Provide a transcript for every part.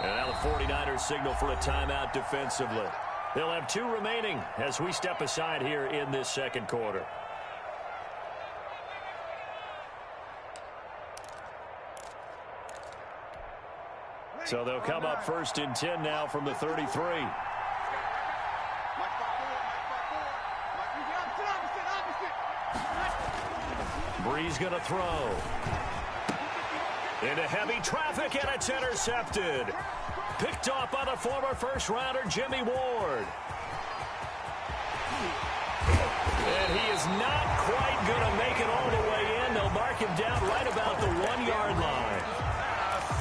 And now the 49ers signal for a timeout defensively. They'll have 2 remaining as we step aside here in this second quarter. So they'll come up 1st and 10 now from the 33. Bree's going to throw. Into heavy traffic, and it's intercepted. Picked off by the former first-rounder Jimmy Ward. And he is not quite going to make it all the way in. They'll mark him down right about the 1-yard line.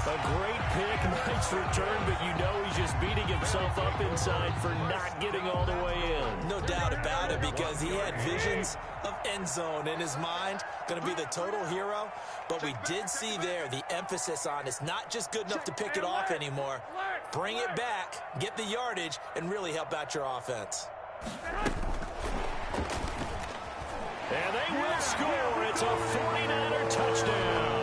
A great pick, nice return, but you know he's just beating himself up inside for not getting all the way in. No doubt about it, because he had visions of end zone in his mind. Going to be the total hero. But we did see there the emphasis on it's not just good enough to pick it off anymore. Bring it back, get the yardage, and really help out your offense. And they will score. It's a 49er touchdown.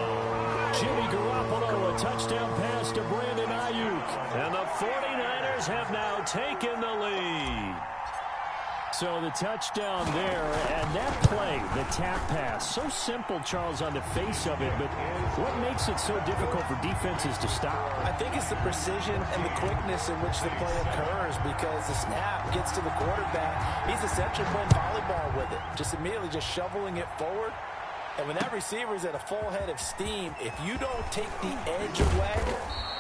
Jimmy Garoppolo, a touchdown pass to Brandon Ayuk. And the 49ers have now taken the lead. So the touchdown there, and that play, the tap pass, so simple, Charles, on the face of it, but what makes it so difficult for defenses to stop? I think it's the precision and the quickness in which the play occurs, because the snap gets to the quarterback. He's essentially playing volleyball with it, just immediately just shoveling it forward. And when that receiver's at a full head of steam, if you don't take the edge away,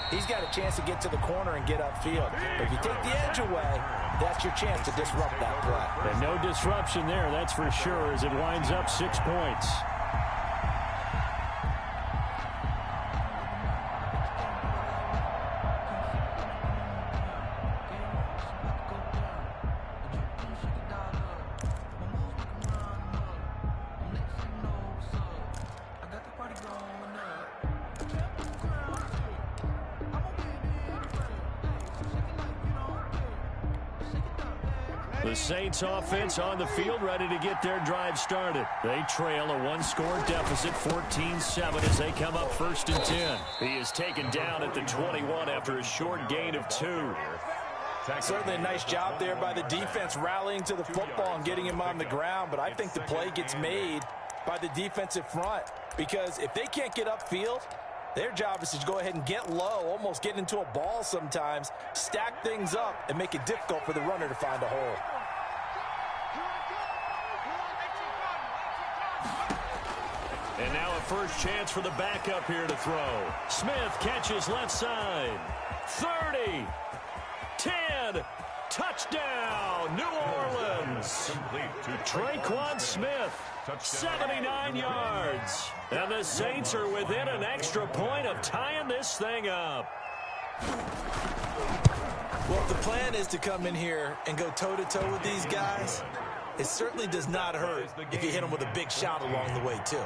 he's got a chance to get to the corner and get upfield. But if you take the edge away, that's your chance to disrupt that play. And no disruption there, that's for sure, as it winds up 6 points. The Saints offense on the field, ready to get their drive started. They trail a 1-score deficit, 14-7, as they come up 1st and 10. He is taken down at the 21 after a short gain of 2. Certainly a nice job there by the defense, rallying to the football and getting him on the ground. But I think the play gets made by the defensive front, because if they can't get upfield, their job is to go ahead and get low, almost get into a ball sometimes, stack things up, and make it difficult for the runner to find a hole. And now a first chance for the backup here to throw. Smith catches left side. 30. 10. Touchdown, New Orleans. Traquan Smith, 79 yards. And the Saints are within an extra point of tying this thing up. Well, if the plan is to come in here and go toe-to-toe with these guys, it certainly does not hurt if you hit them with a big shot along the way, too.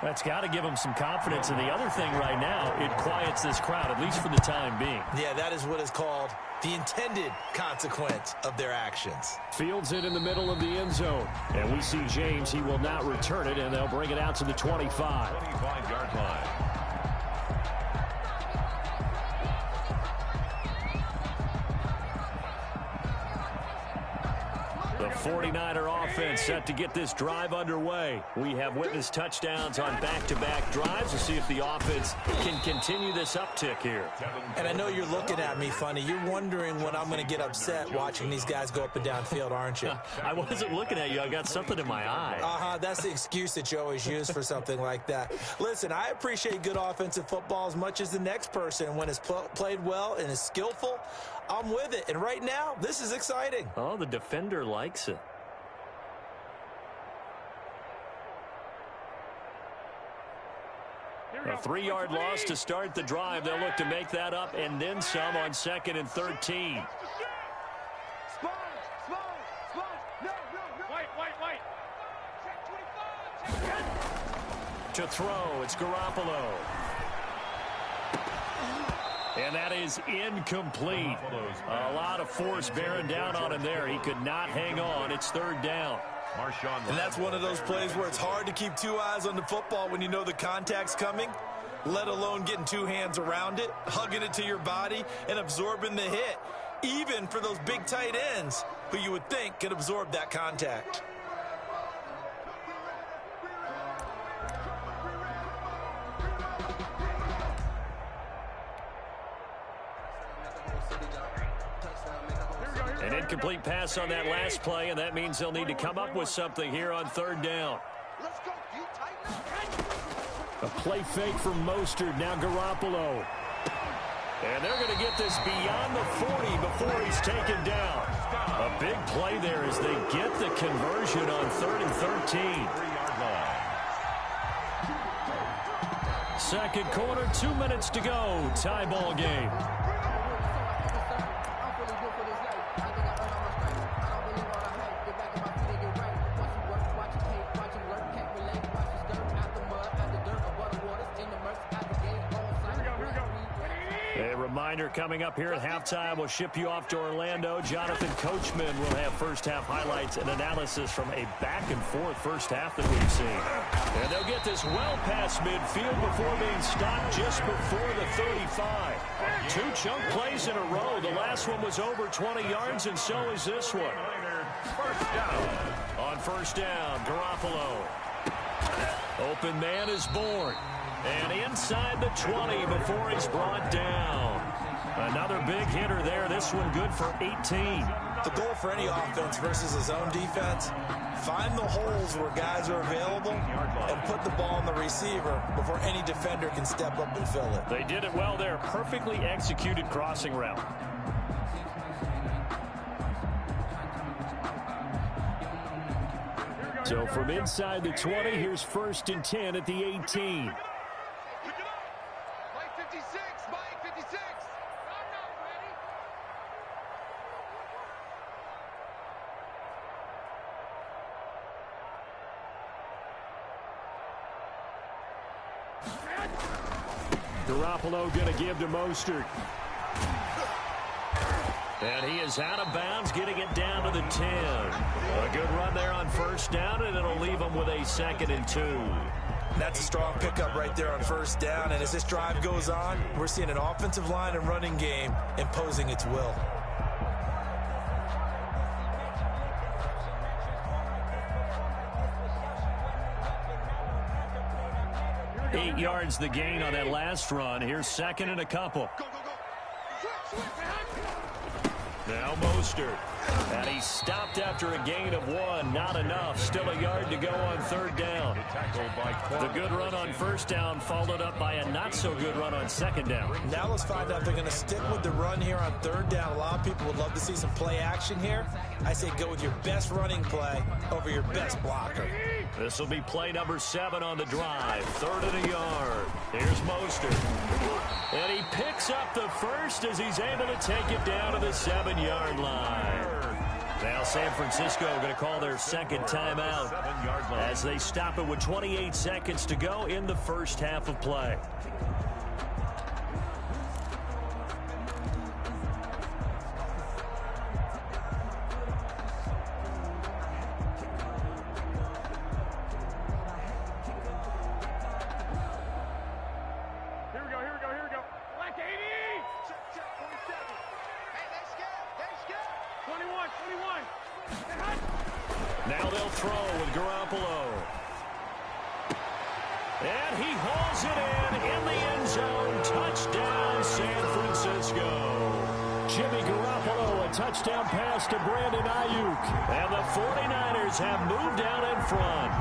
That's got to give them some confidence. And the other thing right now, it quiets this crowd, at least for the time being. Yeah, that is what is called the intended consequence of their actions. Fields it in the middle of the end zone. And we see James. He will not return it, and they'll bring it out to the 25. 25-yard line. The 49er offense set to get this drive underway. We have witnessed touchdowns on back-to-back drives to see if the offense can continue this uptick here. And I know you're looking at me funny. You're wondering when I'm going to get upset watching these guys go up and down field, aren't you? I wasn't looking at you. I got something in my eye. That's the excuse that you always use for something like that. Listen, I appreciate good offensive football as much as the next person. When it's played well and is skillful, I'm with it. And right now, this is exciting. Oh, the defender likes it. A 3-yard loss to start the drive. They'll look to make that up and then some on 2nd and 13. To throw, it's Garoppolo. And that is incomplete. A lot of force bearing down on him there. He could not hang on. It's 3rd down. And that's one of those plays where it's hard to keep 2 eyes on the football when you know the contact's coming. let alone getting two hands around it, hugging it to your body, and absorbing the hit, even for those big tight ends who you would think could absorb that contact. An incomplete pass on that last play, and that means they'll need to come up with something here on third down. A play fake from Mostert, now Garoppolo. And they're going to get this beyond the 40 before he's taken down. A big play there as they get the conversion on 3rd and 13. Second quarter, 2 minutes to go. Tie ball game. Reminder coming up here at halftime, we'll ship you off to Orlando. Jonathan Coachman will have first-half highlights and analysis from a back-and-forth first half that we've seen. And they'll get this well past midfield before being stopped just before the 35. Two chunk plays in a row. The last one was over 20 yards, and so is this one. First down. On first down, Garoppolo. Open man is born. And inside the 20 before he's brought down. Another big hitter there. This one good for 18. The goal for any offense versus his own defense, find the holes where guys are available and put the ball on the receiver before any defender can step up and fill it. They did it well there. Perfectly executed crossing route. So from inside the 20, here's 1st and 10 at the 18. Garoppolo going to give to Mostert. And he is out of bounds, getting it down to the 10. A good run there on first down, and it'll leave him with a 2nd and 2. That's a strong pickup right there on first down. And as this drive goes on, we're seeing an offensive line and running game imposing its will. Eight yards the gain on that last run. Here's 2nd and a couple. Now Mostert. And he stopped after a gain of 1. Not enough. Still a yard to go on 3rd down. The good run on first down followed up by a not-so-good run on 2nd down. Now let's find out if they're going to stick with the run here on 3rd down. A lot of people would love to see some play action here. I say go with your best running play over your best blocker. This will be play number 7 on the drive. 3rd and a yard. Here's Mostert. And he picks up the first as he's able to take it down to the 7-yard line. Now San Francisco going to call their 2nd timeout as they stop it with 28 seconds to go in the first half of play. Now they'll throw with Garoppolo. And he hauls it in the end zone. Touchdown, San Francisco. Jimmy Garoppolo, a touchdown pass to Brandon Ayuk. And the 49ers have moved out in front.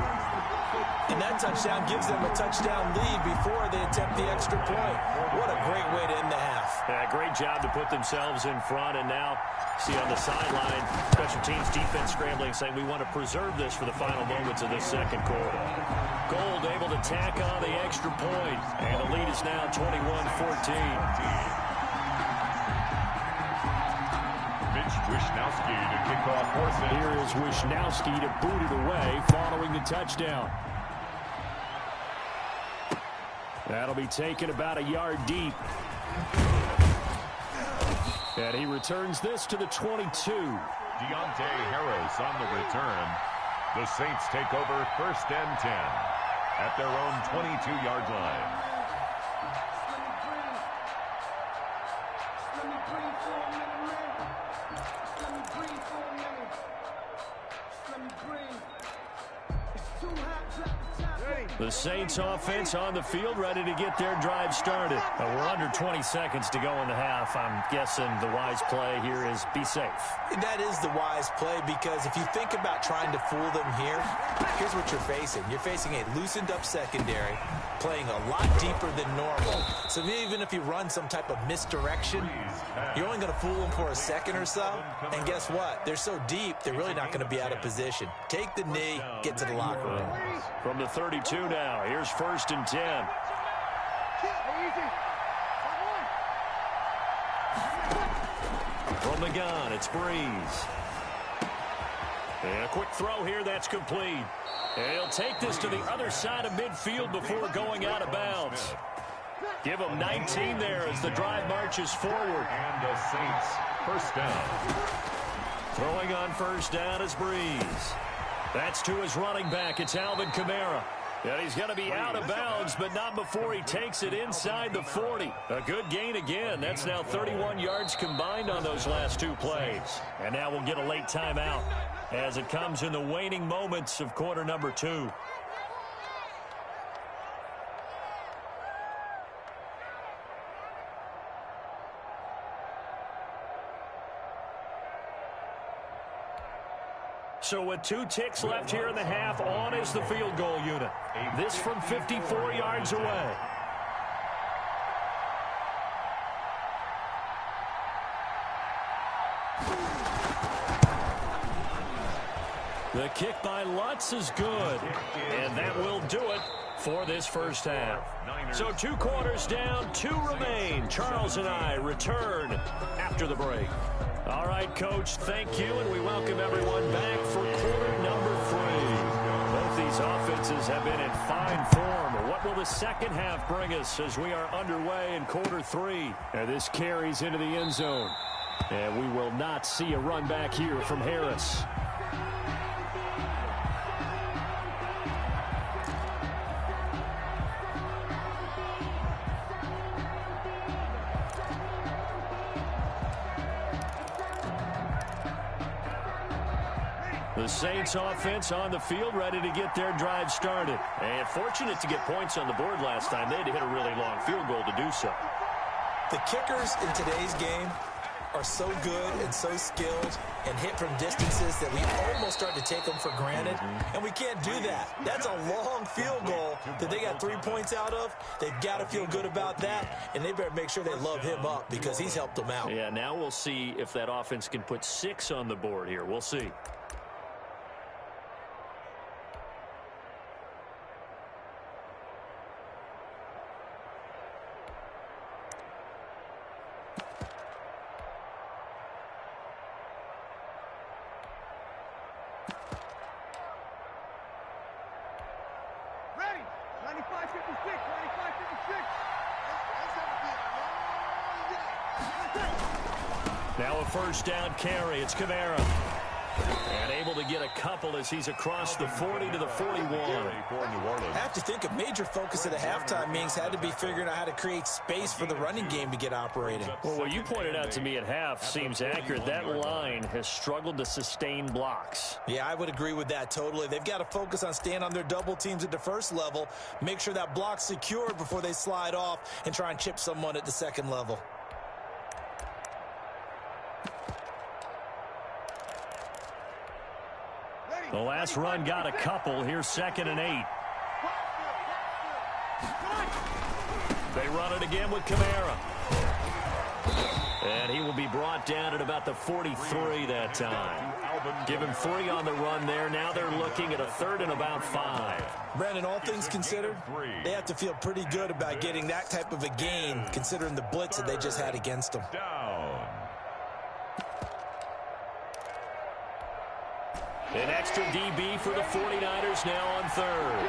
And that touchdown gives them a touchdown lead before they attempt the extra point. What a great way to end the half. Yeah, great job to put themselves in front. And now, see on the sideline, special teams defense scrambling, saying we want to preserve this for the final moments of this second quarter. Gold able to tack on the extra point. And the lead is now 21-14. Wishnowski to kick off Horses. Here is Wishnowski to boot it away following the touchdown. That'll be taken about a yard deep. And he returns this to the 22. Deontay Harris on the return. The Saints take over 1st and 10 at their own 22-yard line. The Saints offense on the field, ready to get their drive started. We're under 20 seconds to go in the half. I'm guessing the wise play here is be safe. That is the wise play, because if you think about trying to fool them here, here's what you're facing. You're facing a loosened up secondary, playing a lot deeper than normal. So even if you run some type of misdirection, you're only going to fool them for a second or so. And guess what? They're so deep, they're really not going to be out of position. Take the knee, get to the locker room. From the 32 now, here's 1st and 10. From the gun, it's Breeze. And a quick throw here, that's complete. And he'll take this to the other side of midfield before going out of bounds. Give him 19 there as the drive marches forward. And the Saints, first down. Throwing on 1st down is Breeze. That's to his running back. It's Alvin Kamara. And he's going to be out of bounds, but not before he takes it inside the 40. A good gain again. That's now 31 yards combined on those last 2 plays. And now we'll get a late timeout as it comes in the waning moments of quarter number 2. So with 2 ticks left here in the half, on is the field goal unit. This from 54 yards away. The kick by Lutz is good. And that will do it for this first half. So 2 quarters down, 2 remain. Charles and I return after the break. All right, Coach, thank you, and we welcome everyone back for quarter number 3. Both these offenses have been in fine form. What will the second half bring us as we are underway in quarter 3? And this carries into the end zone. And we will not see a run back here from Harris. The Saints offense on the field, ready to get their drive started. And fortunate to get points on the board last time. They had to hit a really long field goal to do so. The kickers in today's game are so good and so skilled and hit from distances that we almost start to take them for granted. And we can't do that. That's a long field goal that they got 3 points out of. They've got to feel good about that, and they better make sure they love him up because he's helped them out. Yeah, now we'll see if that offense can put 6 on the board here. We'll see. Now a first down carry. It's Kamara. And able to get a couple as he's across the 40 to the 41. I have to think a major focus of the halftime meetings had to be figuring out how to create space for the running game to get operating. Well, what you pointed out to me at half seems accurate. That line has struggled to sustain blocks. Yeah, I would agree with that totally. They've got to focus on staying on their double teams at the first level, make sure that block's secured before they slide off and try and chip someone at the second level. The last run got a couple. Here's 2nd and 8. They run it again with Kamara. And he will be brought down at about the 43 that time. Give him 3 on the run there. Now they're looking at a 3rd and about 5. Brandon, all things considered, they have to feel pretty good about getting that type of a gain, considering the blitz that they just had against them. An extra DB for the 49ers now on 3rd.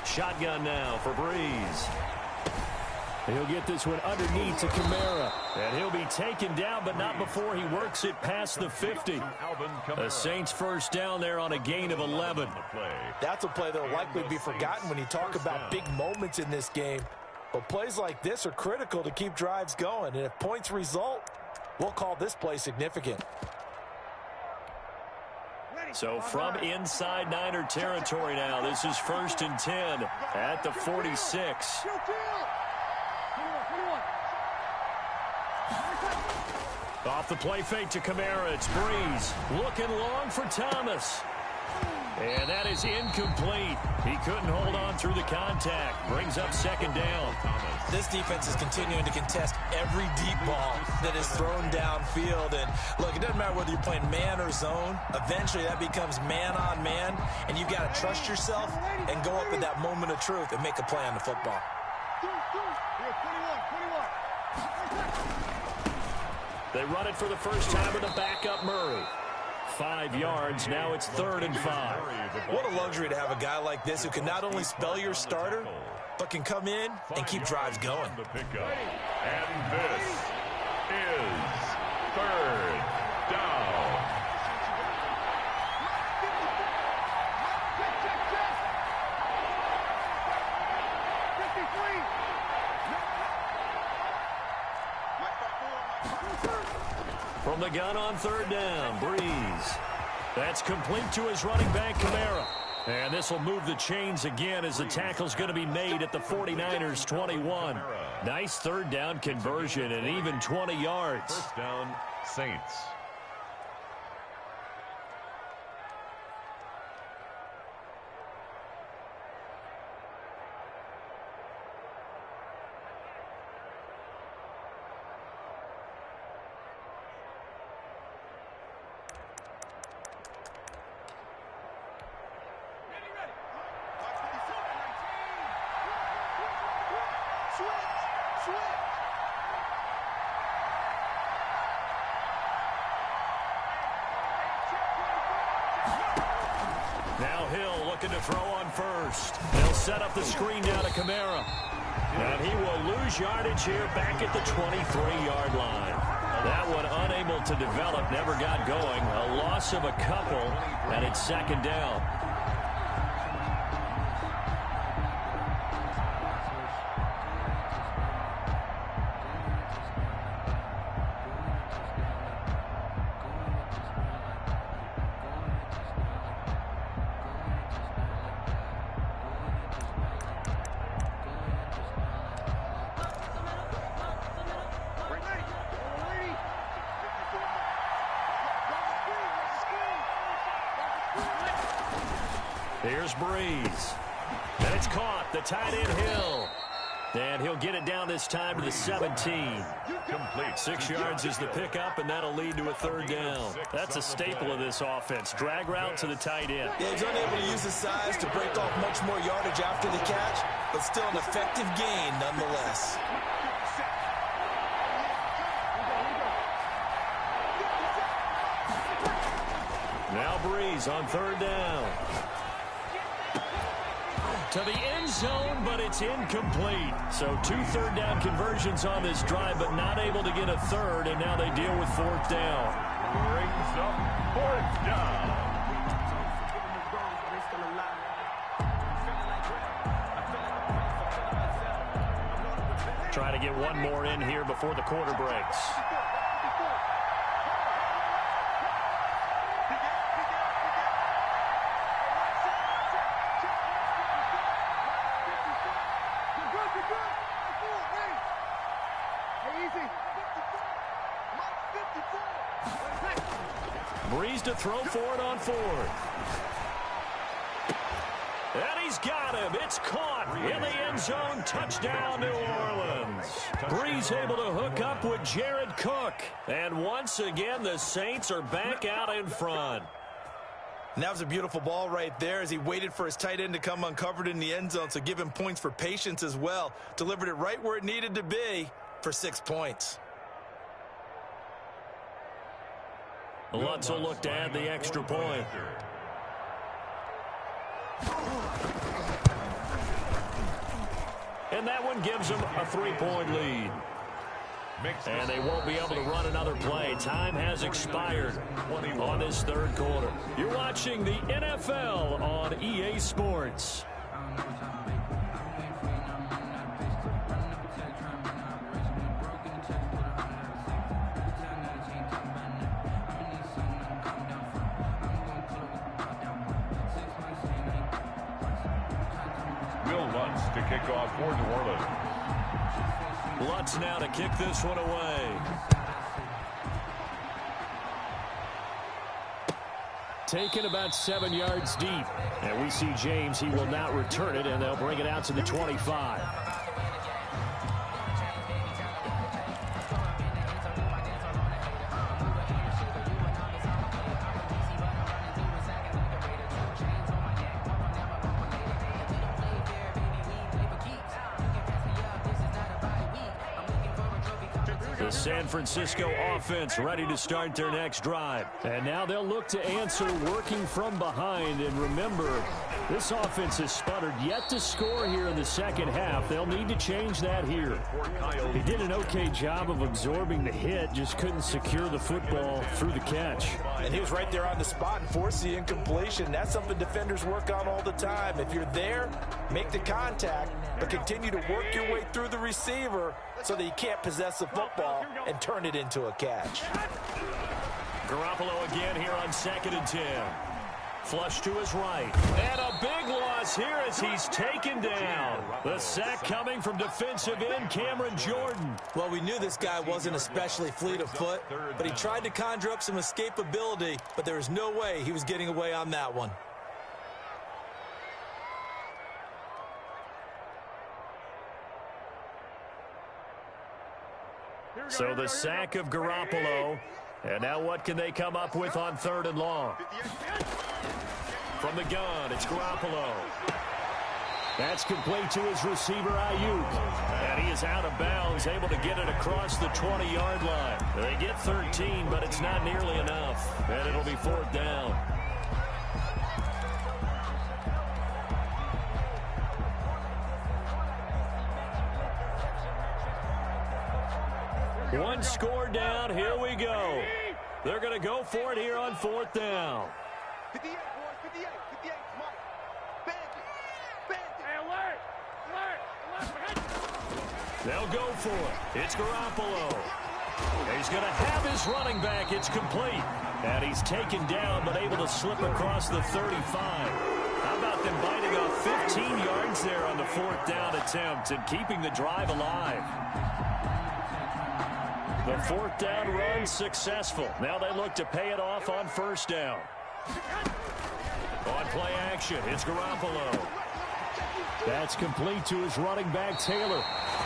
Shotgun now for Breeze. He'll get this one underneath to Kamara. And he'll be taken down, but not before he works it past the 50. The Saints first down there on a gain of 11. That's a play that will likely be forgotten when you talk about big moments in this game. But plays like this are critical to keep drives going. And if points result, we'll call this play significant. So from inside Niner territory now, this is 1st and 10 at the 46. Off the play fake to Kamara, it's Breeze. Looking long for Thomas. And that is incomplete. He couldn't hold on through the contact. Brings up 2nd down. This defense is continuing to contest every deep ball that is thrown downfield. And look, it doesn't matter whether you're playing man or zone. Eventually that becomes man on man. And you've got to trust yourself and go up at that moment of truth and make a play on the football. They run it for the first time with a backup Murray. 5 yards. Now it's 3rd and 5. What a luxury to have a guy like this who can not only spell your starter, but can come in and keep drives going. And this is 3rd down. From the gun on 3rd down, Breeze. That's complete to his running back, Kamara. And this will move the chains again as the tackle's going to be made at the 49ers 21. Nice 3rd down conversion and even 20 yards. 1st down, Saints. Now Hill looking to throw on 1st. They'll set up the screen down to Kamara. And he will lose yardage here back at the 23-yard line. That one unable to develop, never got going. A loss of a couple, and it's 2nd down. Here's Breeze. And it's caught. The tight end Hill. And he'll get it down this time to the 17. Complete. 6 yards is the pickup, and that'll lead to a 3rd down. That's a staple of this offense. Drag route to the tight end. Yeah, he's unable to use his size to break off much more yardage after the catch, but still an effective gain nonetheless. Now Breeze on 3rd down. To the end zone, but it's incomplete. So 2 3rd down conversions on this drive, but not able to get a 3rd, and now they deal with 4th down. Brings up 4th down. Try to get one more in here before the quarter breaks. Breeze to throw for it on 4th. And he's got him. It's caught in the end zone. Touchdown, New Orleans. Breeze able to hook up with Jared Cook. And once again, the Saints are back out in front. And that was a beautiful ball right there as he waited for his tight end to come uncovered in the end zone, so give him points for patience as well. Delivered it right where it needed to be for 6 points. Lutz will look to add the extra point. And that one gives them a 3-point lead. And they won't be able to run another play. Time has expired on this third quarter. You're watching the NFL on EA Sports. To kick off for New Orleans. Lutz now to kick this one away. Taken about 7 yards deep. And we see James, he will not return it, and they'll bring it out to the 25. The San Francisco offense ready to start their next drive. And now they'll look to answer working from behind. And remember, this offense has sputtered yet to score here in the second half. They'll need to change that here. He did an okay job of absorbing the hit, just couldn't secure the football through the catch. And he was right there on the spot and forced the incompletion. That's something defenders work on all the time. If you're there, make the contact, but continue to work your way through the receiver so that you can't possess the football and turn it into a catch. Garoppolo again here on 2nd and 10. Flush to his right. And a big loss here as he's taken down. The sack coming from defensive end Cameron Jordan. Well, we knew this guy wasn't especially fleet of foot, but he tried to conjure up some escapability, but there was no way he was getting away on that one. So the sack of Garoppolo. And now what can they come up with on 3rd and long? From the gun, it's Garoppolo. That's complete to his receiver, Ayuk. And he is out of bounds, able to get it across the 20-yard line. They get 13, but it's not nearly enough. And it'll be 4th down. One score down. Here we go. They're going to go for it here on 4th down. 58, boys, 58, 58, Mike. Bandit. Hey, alert. They'll go for it. It's Garoppolo. He's going to have his running back. It's complete. And he's taken down, but able to slip across the 35. How about them biting off 15 yards there on the 4th down attempt and keeping the drive alive? The 4th down run successful. Now they look to pay it off on 1st down. On play action, it's Garoppolo. That's complete to his running back, Taylor.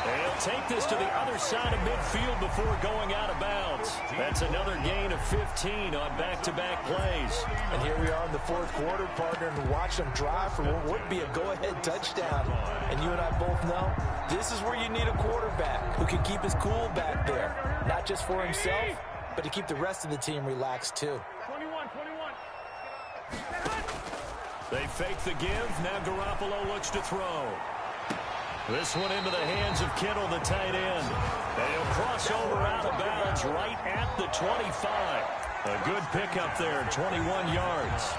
And he'll take this to the other side of midfield before going out of bounds. That's another gain of 15 on back-to-back plays. And here we are in the 4th quarter, partner, and watch them drive for what would be a go-ahead touchdown. And you and I both know this is where you need a quarterback who can keep his cool back there. Not just for himself, but to keep the rest of the team relaxed too. 21. They fake the give. Now Garoppolo looks to throw. This one into the hands of Kittle, the tight end. And he'll cross over out of bounds right at the 25. A good pickup there, 21 yards.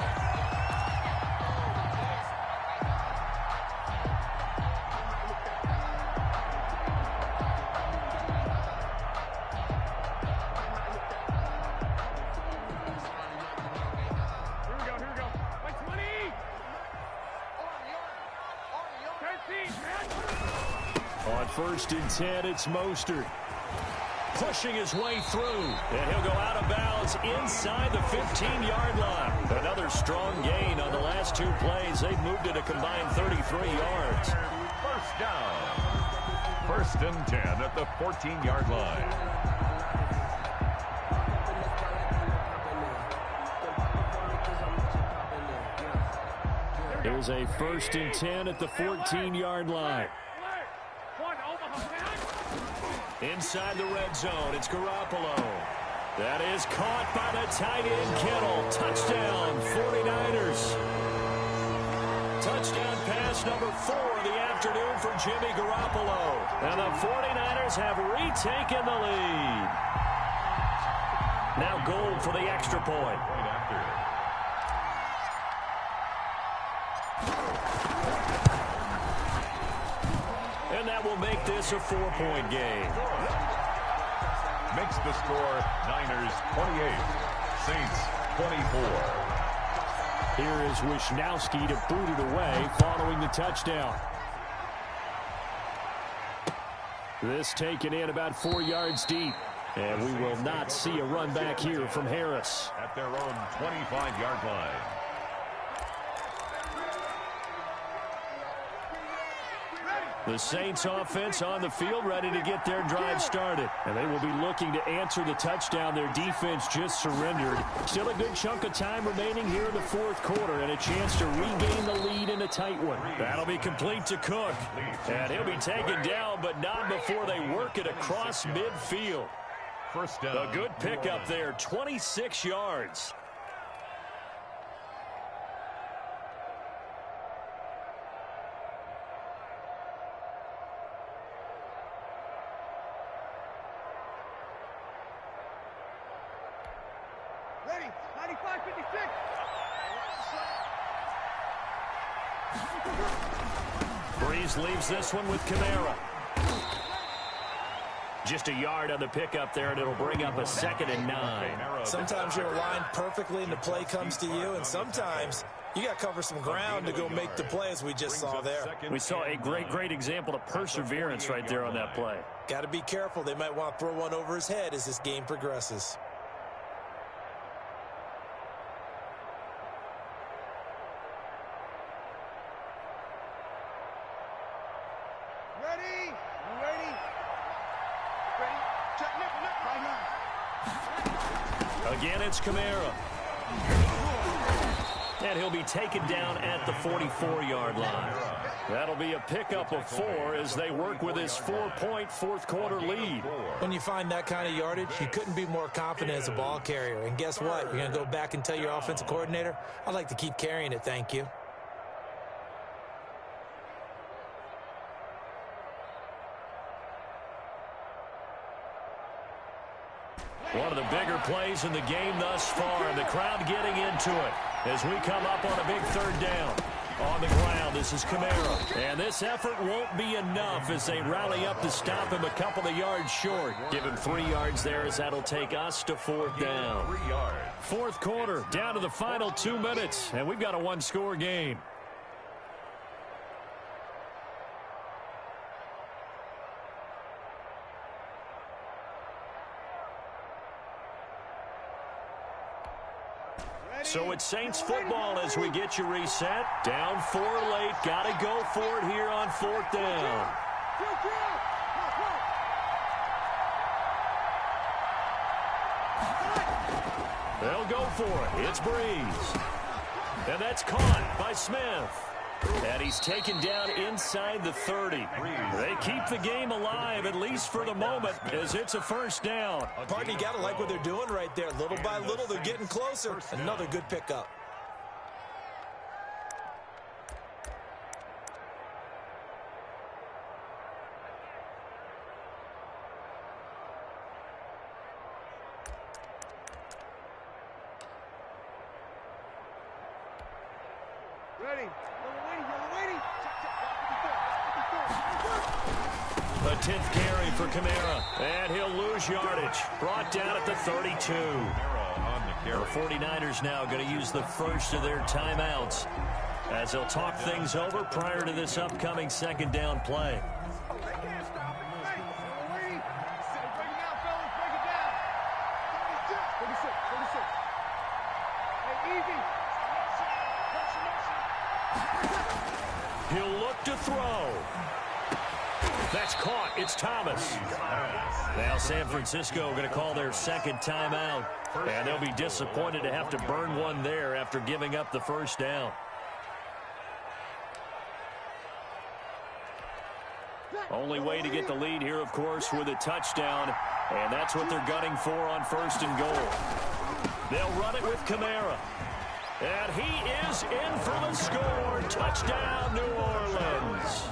On 1st and 10, it's Mostert. Pushing his way through. And he'll go out of bounds inside the 15-yard line. Another strong gain on the last 2 plays. They've moved it a combined 33 yards. 1st down. 1st and 10 at the 14-yard line. Here's a 1st and 10 at the 14-yard line. Inside the red zone, it's Garoppolo. That is caught by the tight end, Kittle. Touchdown, 49ers. Touchdown pass number 4 of the afternoon. afternoon for Jimmy Garoppolo. And the 49ers have retaken the lead. Now Gold for the extra point. And that will make this a 4-point game. Makes the score Niners 28, Saints 24. Here is Wisnowski to boot it away following the touchdown. This taken in about 4 yards deep. And we will not see a run back here from Harris. At their own 25-yard line. The Saints offense on the field ready to get their drive started. And they will be looking to answer the touchdown their defense just surrendered. Still a good chunk of time remaining here in the fourth quarter and a chance to regain the lead in a tight one. That'll be complete to Cook. And he'll be taken down, but not before they work it across midfield. First down. A good pickup there, 26 yards. Ready, 95-56. Breeze leaves this one with Kamara. Just a yard on the pickup there, and it'll bring up a 2nd and 9. Sometimes you're aligned perfectly and the play comes to you, and sometimes you got to cover some ground to go make the play, as we just saw there. We saw a great example of perseverance right there on that play. Got to be careful. They might want to throw one over his head as this game progresses. Ready? Ready? Ready? Check, right now. Again, it's Kamara. And he'll be taken down at the 44-yard line. That'll be a pickup of 4 as they work with his 4-point fourth-quarter lead. When you find that kind of yardage, you couldn't be more confident as a ball carrier. And guess what? You're going to go back and tell your offensive coordinator, I'd like to keep carrying it, thank you. One of the bigger plays in the game thus far. The crowd getting into it as we come up on a big 3rd down. On the ground, this is Kamara. And this effort won't be enough as they rally up to stop him a couple of yards short. Give him 3 yards there as that'll take us to 4th down. 3 yards. Fourth quarter, down to the final 2 minutes, and we've got a 1-score game. So it's Saints football as we get you reset. Down 4 late. Got to go for it here on 4th down. They'll go for it. It's Breeze. And that's caught by Smith. And he's taken down inside the 30. They keep the game alive, at least for the moment, as it's a 1st down. Partner, you got to like what they're doing right there. Little by little, they're getting closer. Another good pickup. Ready? Yellow waiting. A 10th carry for Kamara. And he'll lose yardage. Brought down at the 32. The 49ers now going to use the first of their timeouts as they'll talk things over prior to this upcoming 2nd down play. They can't stop it. Ready? Yellow waiting. Break it down, fellas. Break it down. 36. Hey, easy. He'll look to throw. That's caught. It's Thomas. Now San Francisco going to call their 2nd timeout. And they'll be disappointed to have to burn one there after giving up the 1st down. Only way to get the lead here, of course, with a touchdown. And that's what they're gunning for on 1st and goal. They'll run it with Kamara. And he is in for the score. Touchdown, New Orleans.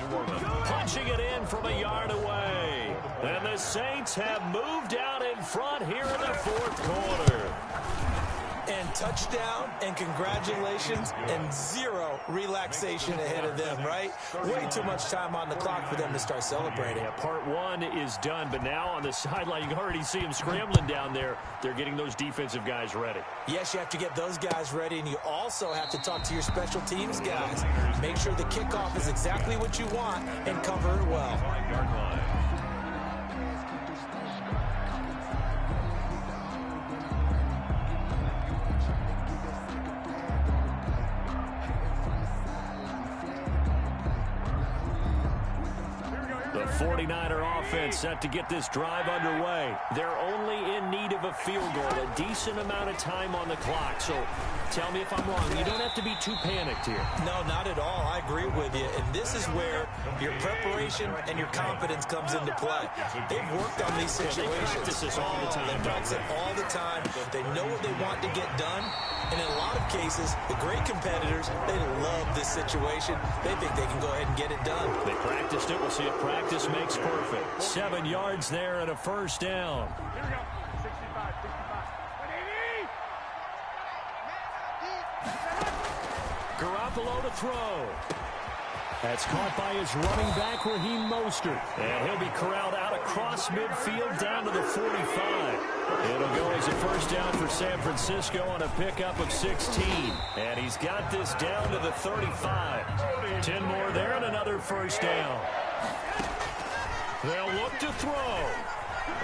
Punching it in from a yard away. And the Saints have moved out in front here in the fourth quarter. And touchdown, and congratulations, and zero relaxation ahead of them, right? Way too much time on the clock for them to start celebrating. Yeah, part one is done, but now on the sideline, you can already see them scrambling down there. They're getting those defensive guys ready. Yes, you have to get those guys ready, and you also have to talk to your special teams guys. Make sure the kickoff is exactly what you want and cover it well. The 49er offense set to get this drive underway. They're only in need of a field goal, a decent amount of time on the clock. So tell me if I'm wrong. You don't have to be too panicked here. No, not at all. I agree with you. And this is where your preparation and your confidence comes into play. They've worked on these situations. They practice this all the time. They practice it all the time. They know what they want to get done. And in a lot of cases, the great competitors, they love this situation. They think they can go ahead and get it done. They practiced it. We'll see if practice makes perfect. 7 yards there and a first down. Here we go. 65, 65. Garoppolo to throw. That's caught by his running back, Raheem Mostert. And he'll be corralled out across midfield down to the 45. It'll go as a first down for San Francisco on a pickup of 16. And he's got this down to the 35. 10 more there and another first down. They'll look to throw.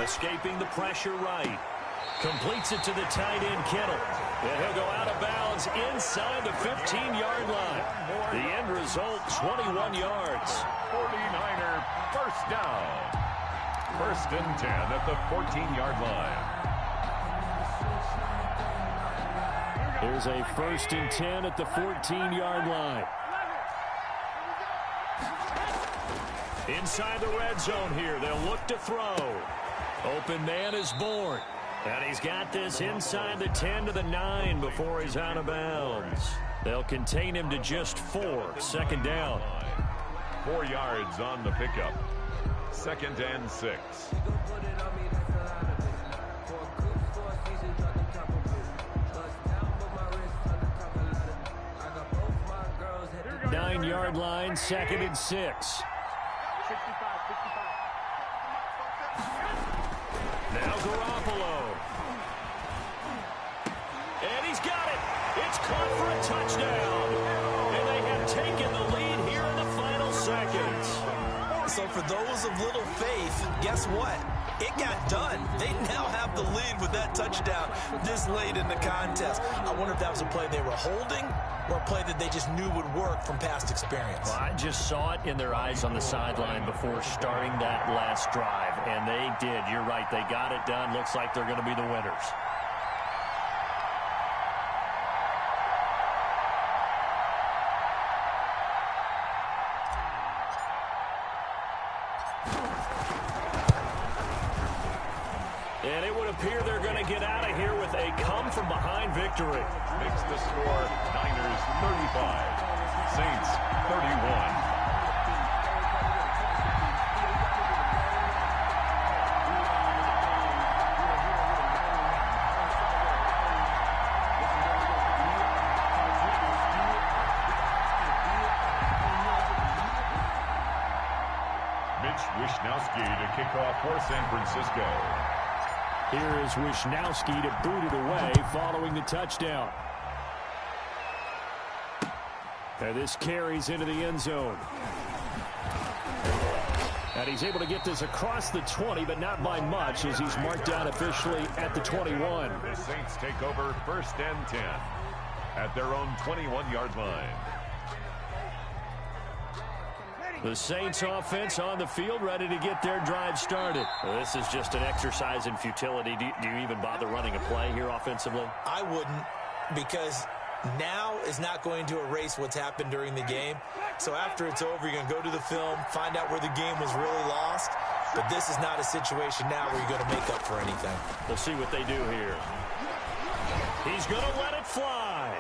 Escaping the pressure right. Completes it to the tight end, Kittle. And he'll go out of bounds inside the 15-yard line. The end result, 21 yards. 49er first down. First and 10 at the 14-yard line. Here's a first and 10 at the 14-yard line. Inside the red zone here. They'll look to throw. Open man is born. And he's got this inside the 10 to the 9 before he's out of bounds. They'll contain him to just 4. Second down. 4 yards on the pickup. Second and 6. 9-yard line, second and 6. Now Garoppolo. And he's got it. It's caught for a touchdown. And they have taken the lead here in the final seconds. So for those of little faith, guess what? It got done. They now have the lead with that touchdown this late in the contest. I wonder if that was a play they were holding or a play that they just knew would work from past experience. Well, I just saw it in their eyes on the sideline before starting that last drive, and they did. You're right. They got it done. Looks like they're going to be the winners. And it would appear they're going to get out of here with a come-from-behind victory. Makes the score Niners 35, Saints 31. Wishnowski to kick off for San Francisco. Here is Wishnowski to boot it away following the touchdown. And this carries into the end zone. And he's able to get this across the 20, but not by much, as he's marked down officially at the 21. The Saints take over first and 10 at their own 21-yard line. The Saints offense on the field, ready to get their drive started. Well, this is just an exercise in futility. Do you even bother running a play here offensively? I wouldn't, because now is not going to erase what's happened during the game. So after it's over, you're going to go to the film, find out where the game was really lost. But this is not a situation now where you're going to make up for anything. We'll see what they do here. He's going to let it fly.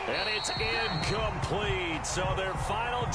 And it's incomplete. So their final